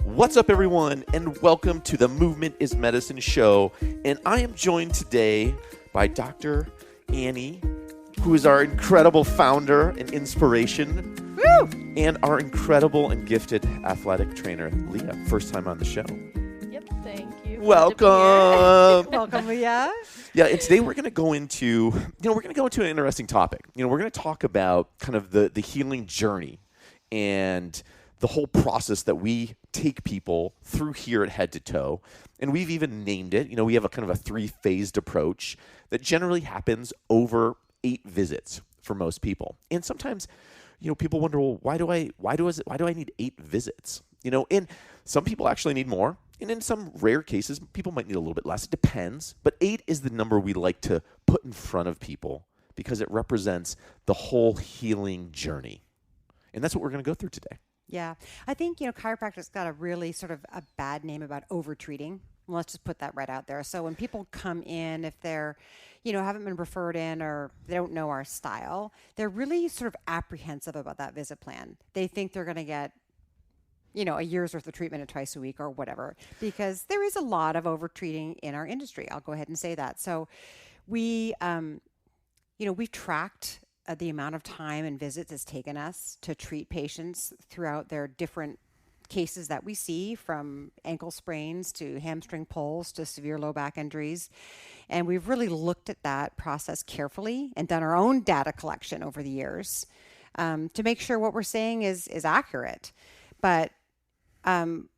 What's up, everyone, and welcome to the Movement is Medicine show. And I am joined today by Dr. Annie, who is our incredible founder and inspiration. Woo! And our incredible and gifted athletic trainer, Leah. First time on the show. Yep, thank you. Welcome. Welcome, Leah. Yeah, and today we're going to go into, an interesting topic. We're going to talk about kind of the healing journey and the whole process that we take people through here at Head to Toe. And we've even named it, we have a kind of a 3-phased approach that generally happens over 8 visits for most people. And sometimes, people wonder, well, why do I need 8 visits? And some people actually need more. And in some rare cases, people might need a little bit less. It depends. But 8 is the number we like to put in front of people because it represents the whole healing journey. And that's what we're going to go through today. Yeah. I think, chiropractic's got a really sort of a bad name about over-treating. Well, let's just put that right out there. So when people come in, if they're, haven't been referred in or they don't know our style, they're really sort of apprehensive about that visit plan. They think they're going to get, a year's worth of treatment at twice a week or whatever, because there is a lot of over-treating in our industry. I'll go ahead and say that. So we've tracked the amount of time and visits it's taken us to treat patients throughout their different cases that we see, from ankle sprains to hamstring pulls to severe low back injuries. And we've really looked at that process carefully and done our own data collection over the years to make sure what we're saying is accurate. But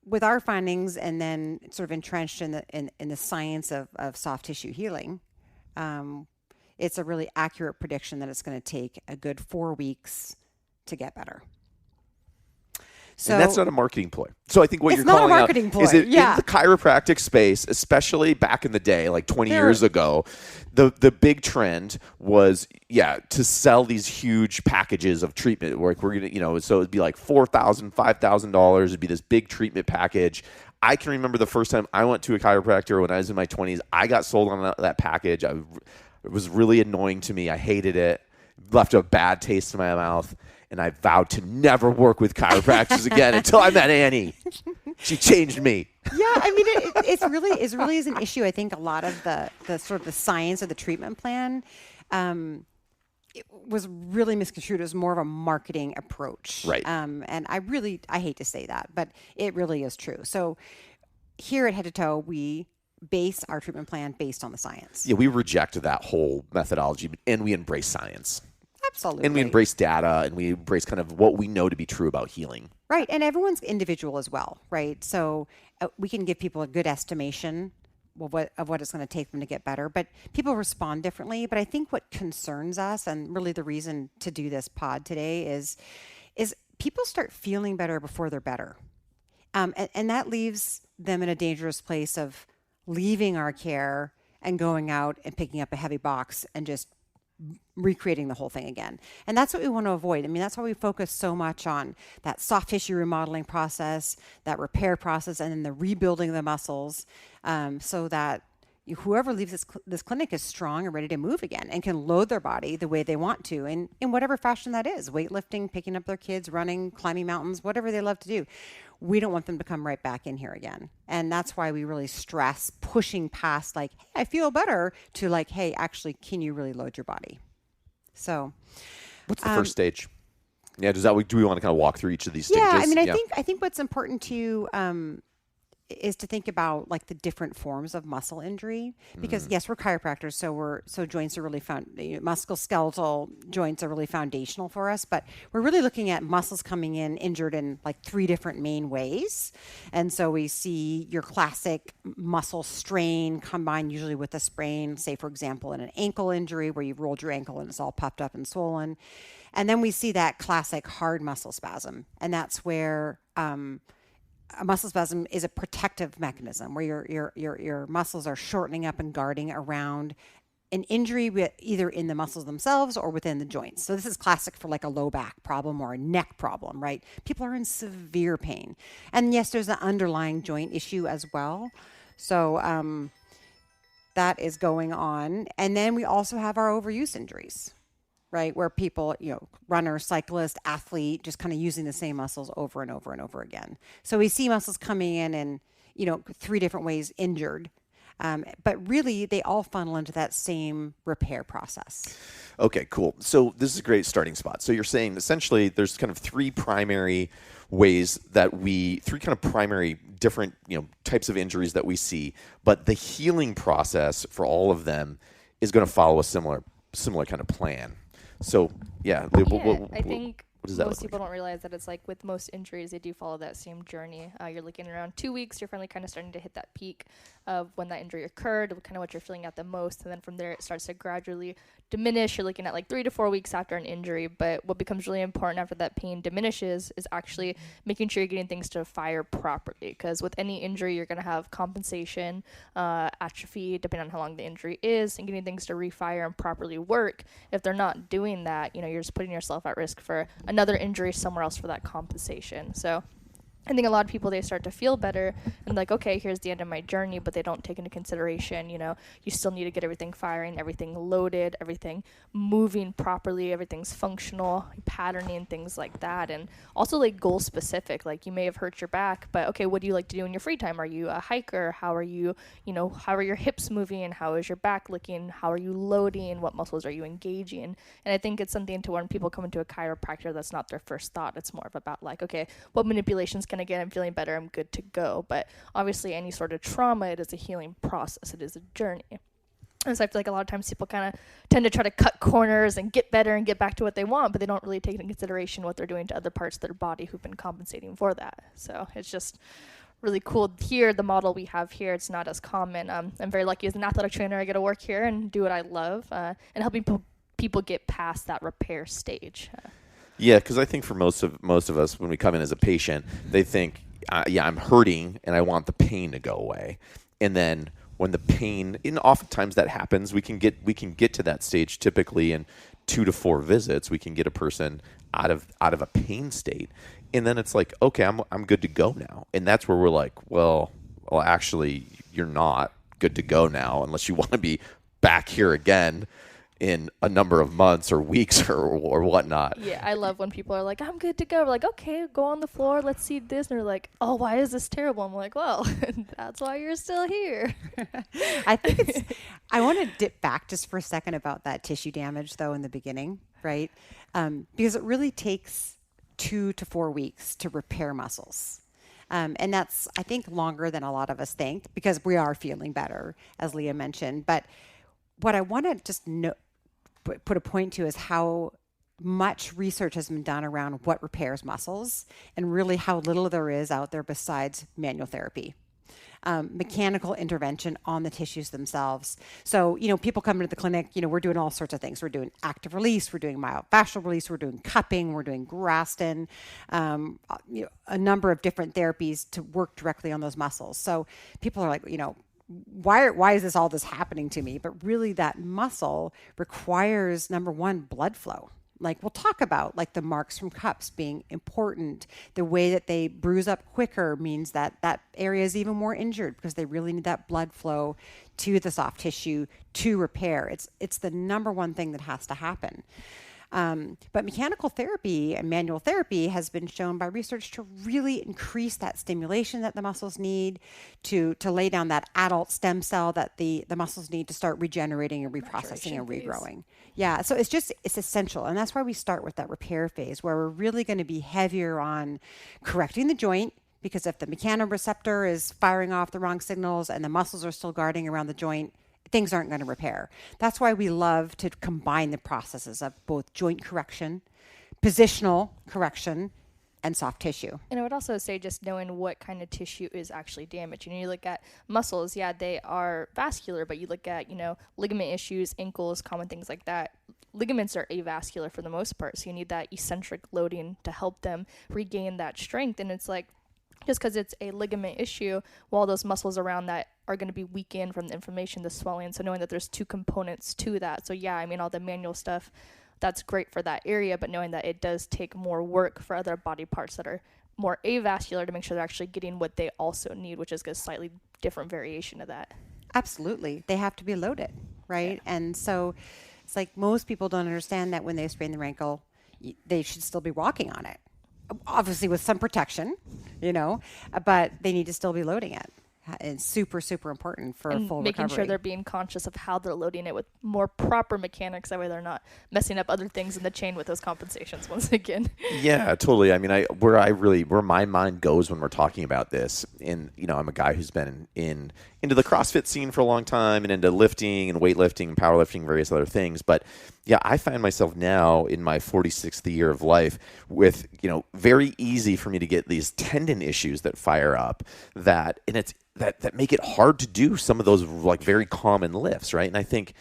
with our findings and then sort of entrenched in the science of soft tissue healing, it's a really accurate prediction that it's going to take a good 4 weeks to get better. So, and that's not a marketing ploy. So I think what you're calling out ploy. Is in the chiropractic space, especially back in the day, like 20 years ago, the big trend was, to sell these huge packages of treatment. Where we're going to, so it'd be like $4,000, $5,000. It'd be this big treatment package. I can remember the first time I went to a chiropractor when I was in my 20s. I got sold on that package. It was really annoying to me. I hated it. Left a bad taste in my mouth. And I vowed to never work with chiropractors again until I met Annie. She changed me. Yeah, I mean, it really is an issue. I think a lot of the sort of the science of the treatment plan it was really misconstrued as more of a marketing approach. Right. And I hate to say that, but it really is true. So here at Head to Toe, we base our treatment plan based on the science. Yeah, we reject that whole methodology, and we embrace science. Absolutely. And we embrace data, and we embrace kind of what we know to be true about healing. Right. And everyone's individual as well, right? So we can give people a good estimation of what it's going to take them to get better, but people respond differently. But I think what concerns us, and really the reason to do this pod today, is people start feeling better before they're better. And that leaves them in a dangerous place of leaving our care and going out and picking up a heavy box and just recreating the whole thing again. And that's what we want to avoid. I mean, that's why we focus so much on that soft tissue remodeling process, that repair process, and then the rebuilding of the muscles, so that whoever leaves this clinic is strong and ready to move again and can load their body the way they want to, in whatever fashion that is: weightlifting, picking up their kids, running, climbing mountains, whatever they love to do. We don't want them to come right back in here again. And that's why we really stress pushing past like, hey, I feel better, to like, hey, actually, can you really load your body? So what's the first stage? Yeah, do we want to kind of walk through each of these stages? Yeah, I mean, I think what's important to is to think about like the different forms of muscle injury, because yes, we're chiropractors, so joints are really musculoskeletal joints are really foundational for us, but we're really looking at muscles coming in injured in like 3 different main ways. And so we see your classic muscle strain combined usually with a sprain, say for example in an ankle injury where you've rolled your ankle and it's all puffed up and swollen. And then we see that classic hard muscle spasm, and that's where a muscle spasm is a protective mechanism where your muscles are shortening up and guarding around an injury, either in the muscles themselves or within the joints. So this is classic for like a low back problem or a neck problem, right? People are in severe pain. And yes, there's an underlying joint issue as well. So that is going on. And then we also have our overuse injuries. right? Where people, runner, cyclist, athlete, just kind of using the same muscles over and over and over again. So we see muscles coming in and, 3 different ways injured. But really, they all funnel into that same repair process. Okay, cool. So this is a great starting spot. So you're saying essentially there's kind of three primary ways that three kind of primary different, types of injuries that we see, but the healing process for all of them is going to follow a similar kind of plan. So, yeah. I think what does that most look people like? don't realize that it's like with most injuries, they do follow that same journey. You're looking around 2 weeks, you're finally kind of starting to hit that peak of when that injury occurred, kind of what you're feeling at the most. And then from there, it starts to gradually diminish. You're looking at like 3 to 4 weeks after an injury. But what becomes really important after that pain diminishes is actually making sure you're getting things to fire properly. Because with any injury, you're going to have compensation, atrophy, depending on how long the injury is, and getting things to refire and properly work. If they're not doing that, you're just putting yourself at risk for another injury somewhere else for that compensation. So I think a lot of people, they start to feel better and like, okay, here's the end of my journey, but they don't take into consideration, you still need to get everything firing, everything loaded, everything moving properly, everything's functional, patterning, things like that. And also like goal specific, like you may have hurt your back, but okay, what do you like to do in your free time? Are you a hiker? How are you, how are your hips moving? How is your back looking? How are you loading? What muscles are you engaging? And I think it's something to when people come into a chiropractor, that's not their first thought. It's more of about like, okay, what manipulations can I get? I'm feeling better. I'm good to go. But obviously any sort of trauma, it is a healing process. It is a journey. And so I feel like a lot of times people kind of tend to try to cut corners and get better and get back to what they want, but they don't really take into consideration what they're doing to other parts of their body who've been compensating for that. So it's just really cool here. The model we have here, it's not as common. I'm very lucky as an athletic trainer. I get to work here and do what I love, and helping people get past that repair stage. Yeah, because I think for most of us, when we come in as a patient, they think, I'm hurting and I want the pain to go away. And then when the pain, and oftentimes that happens, we can get to that stage typically in 2 to 4 visits. We can get a person out of a pain state, and then it's like, okay, I'm good to go now. And that's where we're like, well, actually, you're not good to go now unless you want to be back here again in a number of months or weeks or whatnot. Yeah, I love when people are like, I'm good to go. We're like, okay, go on the floor. Let's see this. And they're like, oh, why is this terrible? I'm like, well, that's why you're still here. I want to dip back just for a second about that tissue damage, though, in the beginning, right? Because it really takes 2 to 4 weeks to repair muscles. And that's, I think, longer than a lot of us think because we are feeling better, as Leah mentioned. But what I want to just put a point to is how much research has been done around what repairs muscles and really how little there is out there besides manual therapy. Mechanical intervention on the tissues themselves. So, people come into the clinic, we're doing all sorts of things. We're doing active release, we're doing myofascial release, we're doing cupping, we're doing Graston, a number of different therapies to work directly on those muscles. So people are like, why is all this happening to me? But really that muscle requires, number one, blood flow. Like we'll talk about like the marks from cups being important. The way that they bruise up quicker means that that area is even more injured because they really need that blood flow to the soft tissue to repair. It's the number one thing that has to happen. But mechanical therapy and manual therapy has been shown by research to really increase that stimulation that the muscles need to lay down that adult stem cell that the muscles need to start regenerating and reprocessing and regrowing. Yeah, so it's essential. And that's why we start with that repair phase where we're really going to be heavier on correcting the joint. Because if the mechanoreceptor is firing off the wrong signals and the muscles are still guarding around the joint, things aren't going to repair. That's why we love to combine the processes of both joint correction, positional correction, and soft tissue. And I would also say just knowing what kind of tissue is actually damaged. You look at muscles, yeah, they are vascular, but you look at, ligament issues, ankles, common things like that. Ligaments are avascular for the most part, so you need that eccentric loading to help them regain that strength. And it's like, just because it's a ligament issue, while those muscles around that are going to be weakened from the inflammation, the swelling. So knowing that there's 2 components to that. So yeah, all the manual stuff, that's great for that area, but knowing that it does take more work for other body parts that are more avascular to make sure they're actually getting what they also need, which is a slightly different variation of that. Absolutely. They have to be loaded, right? Yeah. And so It's like most people don't understand that when they sprain their ankle, they should still be walking on it. Obviously with some protection, but they need to still be loading it. It's super, super important for and full making recovery. sure they're being conscious of how they're loading it with more proper mechanics. That way they're not messing up other things in the chain with those compensations once again. Yeah, totally. I mean, where my mind goes when we're talking about this, and I'm a guy who's been into the CrossFit scene for a long time and into lifting and weightlifting and powerlifting, various other things. But yeah, I find myself now in my 46th year of life with, very easy for me to get these tendon issues that fire up that make it hard to do some of those like very common lifts, right? And I think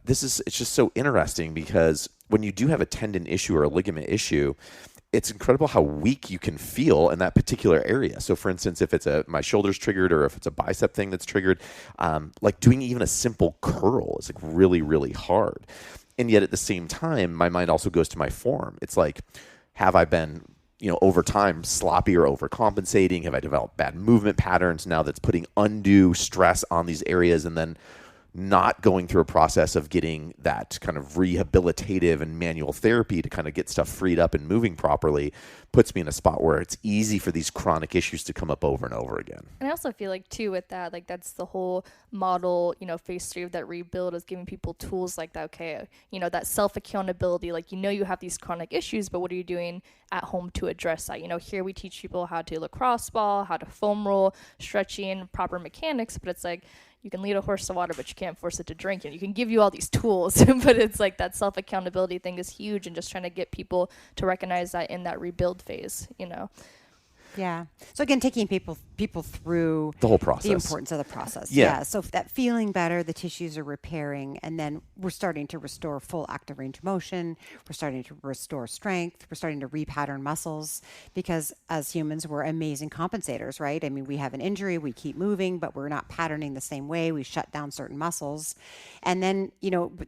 it's just so interesting because when you do have a tendon issue or a ligament issue, it's incredible how weak you can feel in that particular area. So for instance, if it's my shoulder's triggered or if it's a bicep thing that's triggered, like doing even a simple curl is like really, really hard. And yet at the same time, my mind also goes to my form. It's like, have I been over time sloppy or overcompensating? Have I developed bad movement patterns now that's putting undue stress on these areas and then not going through a process of getting that kind of rehabilitative and manual therapy to kind of get stuff freed up and moving properly puts me in a spot where it's easy for these chronic issues to come up over and over again. And I also feel like too with that, like that's the whole model, phase 3 of that rebuild is giving people tools like that. Okay, that self-accountability, like, you have these chronic issues, but what are you doing at home to address that? Here we teach people how to lacrosse ball, how to foam roll, stretching, proper mechanics, but it's like, you can lead a horse to water, but you can't force it to drink. And you can give you all these tools, but it's like that self-accountability thing is huge, and just trying to get people to recognize that in that rebuild phase, Yeah. So again, taking people through the whole process, the importance of the process. Yeah. So if that feeling better, the tissues are repairing, and then we're starting to restore full active range of motion. We're starting to restore strength. We're starting to repattern muscles, because as humans, we're amazing compensators, right? I mean, we have an injury, we keep moving, but we're not patterning the same way. We shut down certain muscles. And then,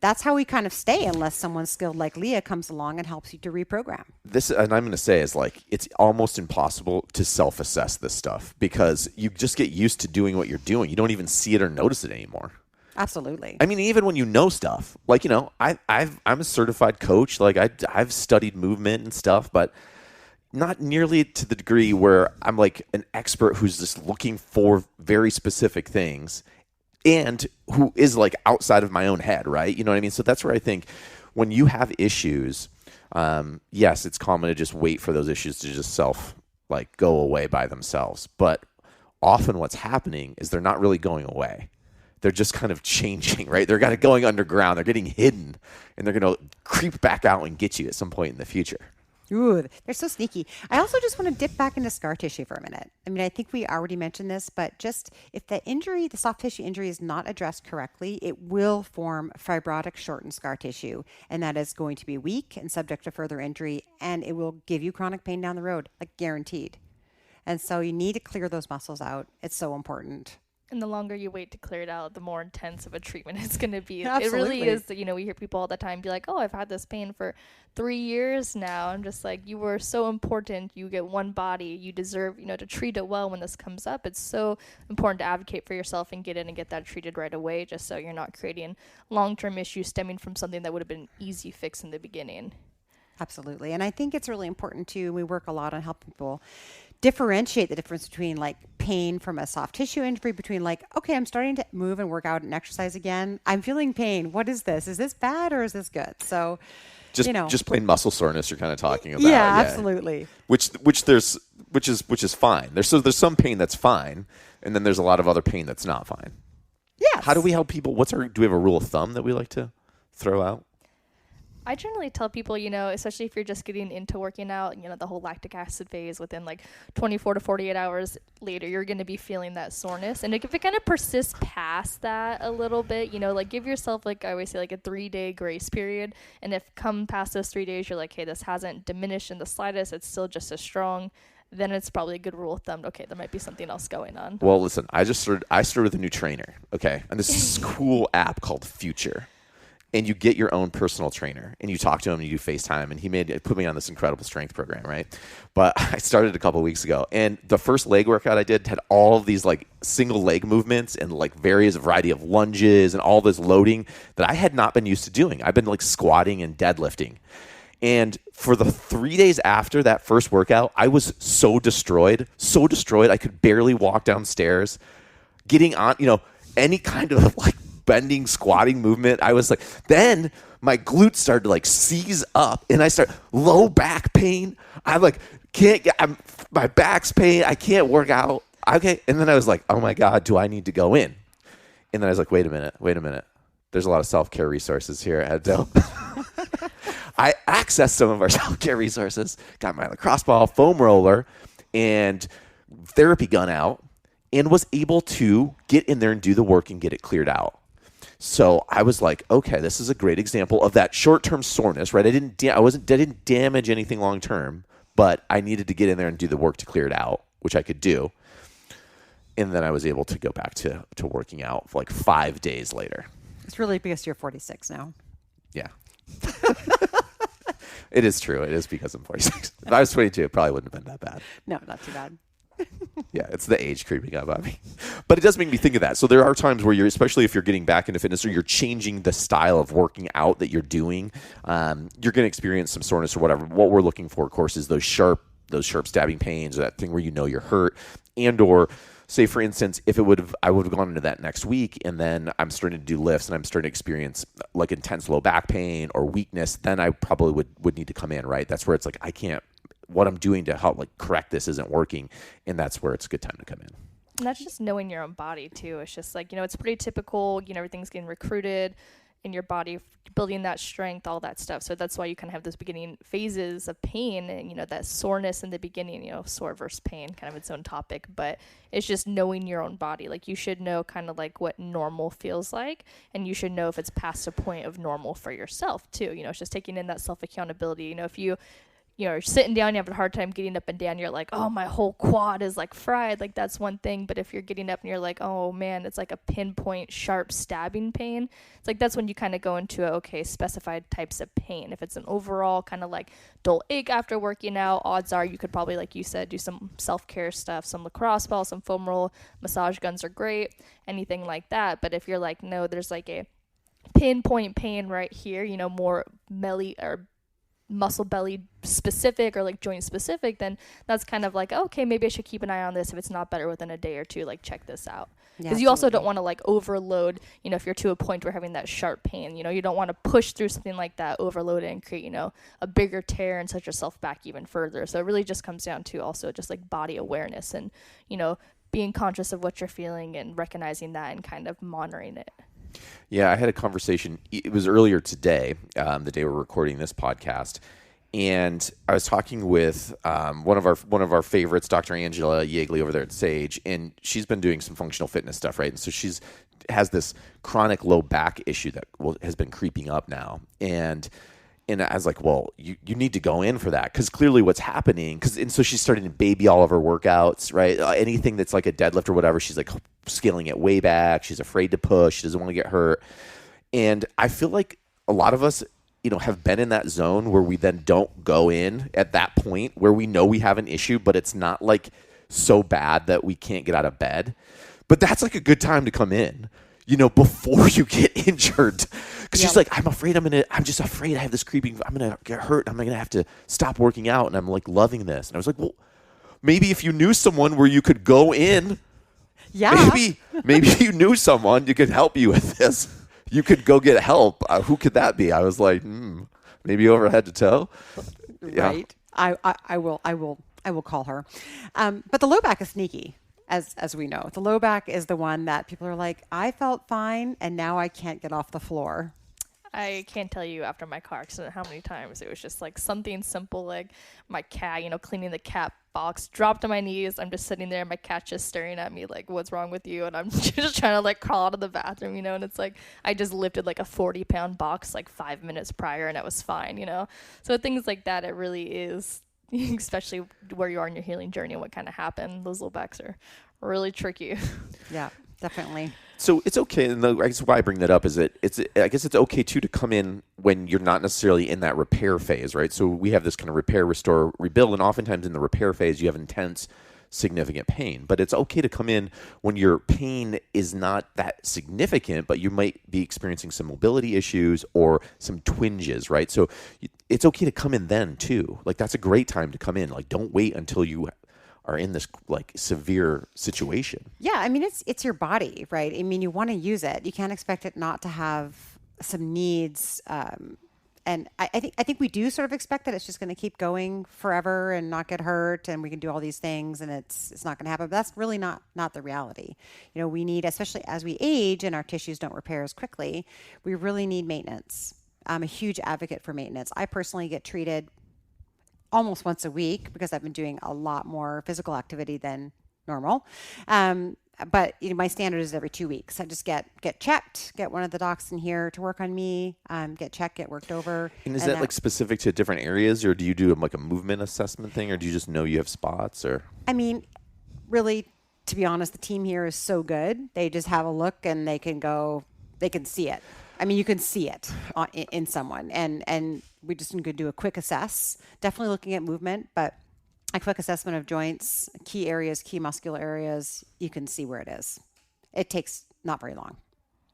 that's how we kind of stay unless someone skilled like Leah comes along and helps you to reprogram. This, and I'm going to say, is like, it's almost impossible to self-assess this stuff because you just get used to doing what you're doing. You don't even see it or notice it anymore. Absolutely. I mean, even when you know stuff, like, I'm a certified coach. Like I've studied movement and stuff, but not nearly to the degree where I'm like an expert who's just looking for very specific things and who is like outside of my own head, right? You know what I mean? So that's where I think when you have issues, yes, it's common to just wait for those issues to just go away by themselves. But often what's happening is they're not really going away. They're just kind of changing, right? They're kind of going underground. They're getting hidden, and they're going to creep back out and get you at some point in the future. Ooh, they're so sneaky. I also just want to dip back into scar tissue for a minute. I mean, I think we already mentioned this, but just if the soft tissue injury is not addressed correctly, it will form fibrotic shortened scar tissue, and that is going to be weak and subject to further injury, and it will give you chronic pain down the road, like guaranteed. And so you need to clear those muscles out. It's so important. And the longer you wait to clear it out, the more intense of a treatment it's going to be. Absolutely. It really is, we hear people all the time be like, oh, I've had this pain for 3 years now. I'm just like, you were so important. You get one body. You deserve, to treat it well when this comes up. It's so important to advocate for yourself and get in and get that treated right away, just so you're not creating long-term issues stemming from something that would have been an easy fix in the beginning. Absolutely. And I think it's really important too. We work a lot on helping people differentiate the difference between like pain from a soft tissue injury, between like, okay, I'm starting to move and work out and exercise again. I'm feeling pain. What is this? Is this bad or is this good? So, just plain muscle soreness you're kind of talking about. Yeah, absolutely. Which is fine. There's some pain that's fine, and then there's a lot of other pain that's not fine. Yes. How do we help people? Do we have a rule of thumb that we like to throw out? I generally tell people, especially if you're just getting into working out, the whole lactic acid phase, within like 24 to 48 hours later, you're going to be feeling that soreness. And if it kind of persists past that a little bit, give yourself, like I always say, like a 3-day grace period. And if come past those 3 days, you're like, hey, this hasn't diminished in the slightest, it's still just as strong, then it's probably a good rule of thumb. Okay, there might be something else going on. Well, listen, I started with a new trainer, okay? And this is cool app called Future. and you get your own personal trainer and you talk to him and you do FaceTime, and he put me on this incredible strength program, right? But I started a couple of weeks ago, and the first leg workout I did had all of these like single leg movements and like various variety of lunges and all this loading that I had not been used to doing. I've been like squatting and deadlifting. And for the 3 days after that first workout, I was so destroyed. I could barely walk downstairs. Getting on, any kind of like bending, squatting movement, I was like, then my glutes started to like seize up, and I start low back pain. I like my back's pain. I can't work out. Okay. And then I was like, oh my God, do I need to go in? And then I was like, wait a minute. There's a lot of self-care resources here at Addo. I accessed some of our self-care resources, got my lacrosse ball, foam roller, and therapy gun out, and was able to get in there and do the work and get it cleared out. So I was like, okay, this is a great example of that short-term soreness, right? I didn't damage anything long-term, but I needed to get in there and do the work to clear it out, which I could do. And then I was able to go back to working out for like 5 days later. It's really because you're 46 now. Yeah. It is true. It is because I'm 46. If I was 22, it probably wouldn't have been that bad. No, not too bad. Yeah, it's the age creeping up on me. But it does make me think of that. So there are times where especially if you're getting back into fitness or you're changing the style of working out that you're doing, you're going to experience some soreness or whatever. What we're looking for, of course, is those sharp stabbing pains, or that thing where you're hurt, and or say, for instance, if I would have gone into that next week, and then I'm starting to do lifts and I'm starting to experience like intense low back pain or weakness, then I probably would need to come in, right? That's where it's like, I can't, what I'm doing to help like correct this isn't working. And that's where it's a good time to come in. And that's just knowing your own body too. It's just like, it's pretty typical, everything's getting recruited in your body, building that strength, all that stuff. So that's why you kind of have those beginning phases of pain and, that soreness in the beginning, sore versus pain, kind of its own topic, but it's just knowing your own body. Like you should know kind of like what normal feels like, and you should know if it's past a point of normal for yourself too. It's just taking in that self-accountability. If you're sitting down, you have a hard time getting up and down, you're like, oh, my whole quad is like fried. Like that's one thing. But if you're getting up and you're like, oh man, it's like a pinpoint sharp stabbing pain, it's like, that's when you kind of go into specified types of pain. If it's an overall kind of like dull ache after working out, odds are you could probably, like you said, do some self-care stuff, some lacrosse ball, some foam roll, massage guns are great, anything like that. But if you're like, no, there's like a pinpoint pain right here, more belly or muscle belly specific or like joint specific, then that's kind of like, okay, maybe I should keep an eye on this. If it's not better within a day or two, like check this out. Because you also don't want to like overload, if you're to a point where having that sharp pain, you don't want to push through something like that, overload it and create, a bigger tear and set yourself back even further. So it really just comes down to also just like body awareness and, being conscious of what you're feeling and recognizing that and kind of monitoring it. Yeah, I had a conversation. It was earlier today, the day we're recording this podcast, and I was talking with one of our favorites, Dr. Angela Yeagley over there at Sage, and she's been doing some functional fitness stuff, right? And so has this chronic low back issue that has been creeping up now, and I was like, well, you need to go in for that, because clearly what's happening, and so she's starting to baby all of her workouts, right? Anything that's like a deadlift or whatever, she's like scaling it way back. She's afraid to push. She doesn't want to get hurt. And I feel like a lot of us, have been in that zone where we then don't go in at that point where we know we have an issue, but it's not like so bad that we can't get out of bed. But that's like a good time to come in, before you get injured. Because she's like, I'm just afraid I have this creeping, I'm going to get hurt. I'm going to have to stop working out. And I'm like loving this. And I was like, well, maybe if you knew someone where you could go in, maybe you knew someone who could help you with this. You could go get help. Who could that be? I was like, maybe over head to toe. Right. Yeah. I will call her. But the low back is sneaky. As we know, the low back is the one that people are like, I felt fine, and now I can't get off the floor. I can't tell you after my car accident how many times it was just like something simple, like my cat, cleaning the cat box, dropped to my knees. I'm just sitting there, my cat's just staring at me like, what's wrong with you? And I'm just trying to like crawl out of the bathroom, and it's like, I just lifted like a 40-pound box like 5 minutes prior and it was fine, So things like that, it really is, especially where you are in your healing journey and what kind of happened. Those low backs are really tricky. Yeah. Definitely. So it's okay, and I guess why I bring that up is I guess it's okay too to come in when you're not necessarily in that repair phase, right? So we have this kind of repair, restore, rebuild, and oftentimes in the repair phase you have intense, significant pain. But it's okay to come in when your pain is not that significant, but you might be experiencing some mobility issues or some twinges, right? So it's okay to come in then too. Like that's a great time to come in. Like don't wait until you are in this like severe situation. Yeah, I mean it's your body, right? I mean you want to use it. You can't expect it not to have some needs. And I think we do sort of expect that it's just going to keep going forever and not get hurt, and we can do all these things, and it's not going to happen. But that's really not the reality. You know, we need, especially as we age and our tissues don't repair as quickly, we really need maintenance. I'm a huge advocate for maintenance. I personally get treated almost once a week because I've been doing a lot more physical activity than normal. But you know, my standard is every 2 weeks. I just get checked, get one of the docs in here to work on me, get checked, get worked over. And is that like specific to different areas, or do you do like a movement assessment thing, or do you just know you have spots? Or I mean, really, to be honest, the team here is so good. They just have a look and they can see it. I mean, you can see it in someone, and we just could do a quick assess. Definitely looking at movement, but a quick assessment of joints, key areas, key muscular areas. You can see where it is. It takes not very long.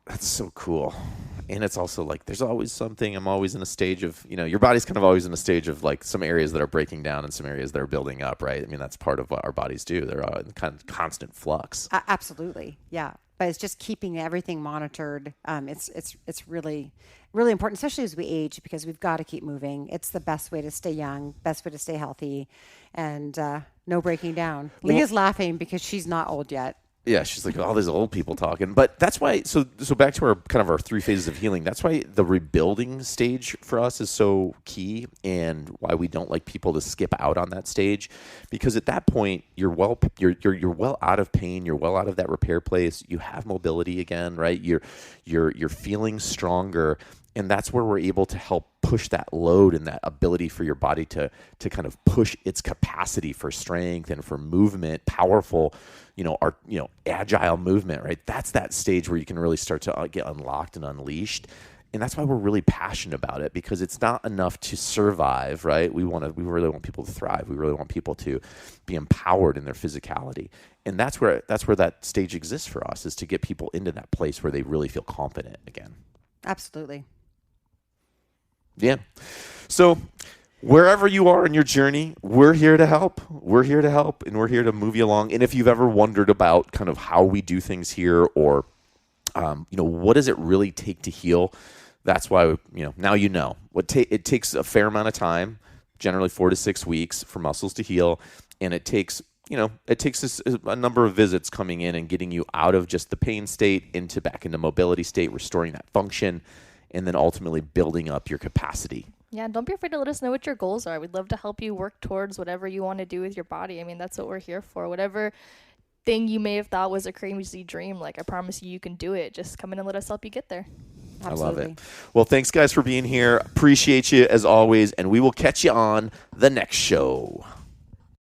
that's so cool. And it's also like there's always something. I'm always in a stage of, your body's kind of always in a stage of like some areas that are breaking down and some areas that are building up, right? I mean, that's part of what our bodies do. They're in kind of constant flux. Absolutely. Yeah. But it's just keeping everything monitored. It's really, really important, especially as we age, because we've got to keep moving. It's the best way to stay young, best way to stay healthy, and no breaking down. Leah's laughing because she's not old yet. Yeah, she's like, all these old people talking. But that's why, so back to our 3 phases of healing, that's why the rebuilding stage for us is so key, and why we don't like people to skip out on that stage. Because at that point, you're well out of pain, you're well out of that repair place, you have mobility again, right? You're feeling stronger. And that's where we're able to help push that load and that ability for your body to kind of push its capacity for strength and for movement, powerful, agile movement, right? That's that stage where you can really start to get unlocked and unleashed. And that's why we're really passionate about it, because it's not enough to survive, right? We really want people to thrive. We really want people to be empowered in their physicality. And that's where that stage exists for us, is to get people into that place where they really feel confident again. Absolutely. Yeah. So wherever you are in your journey, we're here to help. We're here to help, and we're here to move you along. And if you've ever wondered about kind of how we do things here, or, what does it really take to heal? That's why, now it takes a fair amount of time, generally 4 to 6 weeks for muscles to heal. And it takes a number of visits coming in and getting you out of just the pain state back into mobility state, restoring that function, and then ultimately building up your capacity. Yeah, don't be afraid to let us know what your goals are. We'd love to help you work towards whatever you want to do with your body. I mean, that's what we're here for. Whatever thing you may have thought was a crazy dream, I promise you can do it. Just come in and let us help you get there. Absolutely. I love it. Well, thanks, guys, for being here. Appreciate you, as always, and we will catch you on the next show.